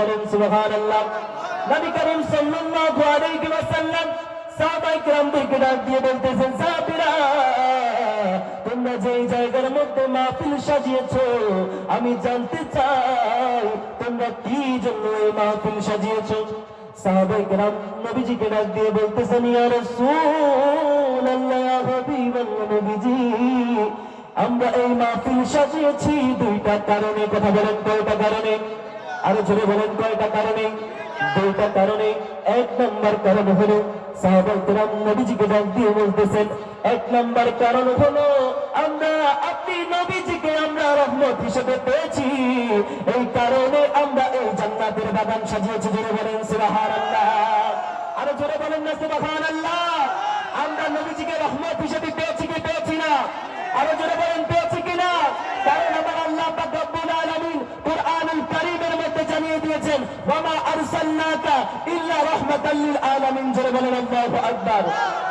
বলেন সুবহানাল্লাহ। নবী করিম সাল্লাল্লাহু আলাইহি ওয়াসাল্লাম সাহাবায়ে কিরামদেরকে ডাক দিয়ে বলতেছেন, সাহাবীরা তোমরা যেই জায়গার মধ্যে মাহফিল সাজিয়েছো, আমি জানতে চাই তোমরা কি জন্য এই মাহফিল সাজিয়েছো। সাহাবায়ে কিরাম নবীজিকে ডাক দিয়ে বলতেছেন, ইয়া রাসূলুল্লাহ, ইয়া হাবিবাল্লাহ, নবীজি আমরা এই মাহফিল সাজিয়েছি দুইটা কারণে। কথা বলেন কয়টা কারণে? আরো জোরে বলেন কয়টা কারণে? দুইটা কারণে। এক নম্বর কারণ হলো সাহাবায়ে কেরাম নবীজিকে ডাক দিয়ে বলতেছেন, এক নম্বর কারণ হলো আপনি নবীজিকে আমরা রহমত হিসেবে পেয়েছি, এই কারণে আমরা এই জান্নাতের বাগান সাজিয়েছি। জোরে বলেন সুবহানাল্লাহ। আরো জোরে বলেন না সুবহানাল্লাহ। আমরা নবীজিকে রহমত হিসেবে পেয়েছি কি পেয়েছি না? আরো জোরে বলেন পেয়েছি কিনা? কারণ আমার আল্লাহ পাক রব্বুল আলামিন কুরআনুল কারীমের মধ্যে জানিয়ে দিয়েছেন, ওয়া মা আরসালনাকা ইল্লা রাহমাতাল লিল আলামিন। জোরে বলেন আল্লাহু আকবার।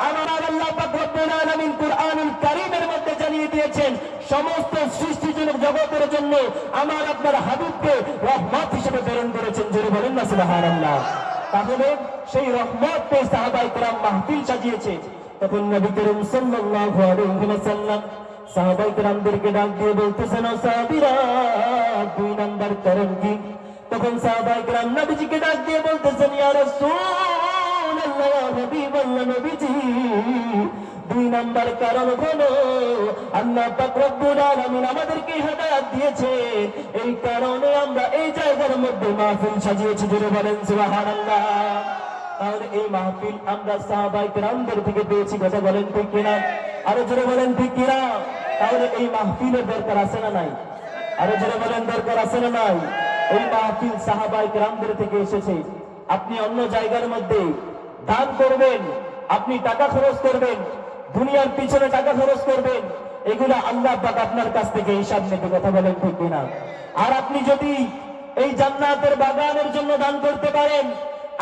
আমার আল্লাহ পাক রব্বুল আলামিন কুরআনুল কারীমের মধ্যে জানিয়ে দিয়েছেন, সমস্ত সৃষ্টিজনক জগতের জন্য আমার আপনার হাবিবকে রহমত হিসেবে প্রেরণ করেছেন। জোরে বলেন না সুবহানাল্লাহ। তাহলে সেই রহমত পেয়ে সাহাবায়ে কেরাম মাহফিল সাজিয়েছে। তখন নবী করিম সাল্লাল্লাহু আলাইহি ওয়াসাল্লাম সাহাবায়ে কেরামদেরকে ডাক দিয়ে বলতেছেন, ও সাহাবীরা দুই নাম্বার কারণ কি? তখন সাহাবায়ে কেরাম নবীজিকে ডাক দিয়ে বলতেছেন, ইয়া রাসূলুল্লাহ, ইয়া হাবিবাল্লাহ, নবীজি দুই নাম্বার কারণ হলো আল্লাহ পাক রব্বুল আলামিন আমাদেরকে হেদায়েত দিয়েছে, এই কারণে আমরা এই জায়গার মধ্যে মাহফিল সাজিয়েছি। জোরে বলেন সুবহানাল্লাহ। তাহলে এই মাহফিল আমরা সাহাবায়ে কেরামদের থেকে পেয়েছি। কথা বলেন ঠিক কিনা? আরো জোরে বলেন ঠিক কিনা? তাহলে এই মাহফিলের দরকার আছে না নাই? আরো জোরে বলেন দরকার আছে না নাই? এই মাহফিল সাহাবায়ে কেরামদের থেকে এসেছে। আপনি অন্য জায়গার মধ্যে দান করবেন, আপনি টাকা খরচ করবেন, দুনিয়ার পিছনে টাকা খরচ করবেন, এগুলো আল্লাহ পাক আপনার কাছ থেকে হিসাব নেবে। কথা বলেন ঠিক কিনা? আর আপনি যদি এই জান্নাতের বাগানের জন্য দান করতে পারেন,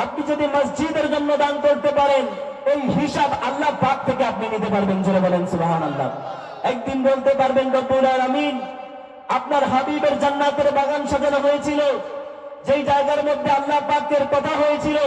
আপনি যদি মসজিদের জন্য দান করতে পারেন, এই হিসাব আল্লাহ পাক থেকে আপনি নিতে পারবেন। জোরে বলেন সুবহানাল্লাহ। একদিন বলতে পারবেন, রব্বুল আলামিন আপনার হাবিবের জান্নাতের বাগান সাজানো হয়েছিল, যেই জায়গার মধ্যে আল্লাহ পাকের কথা হয়েছিল,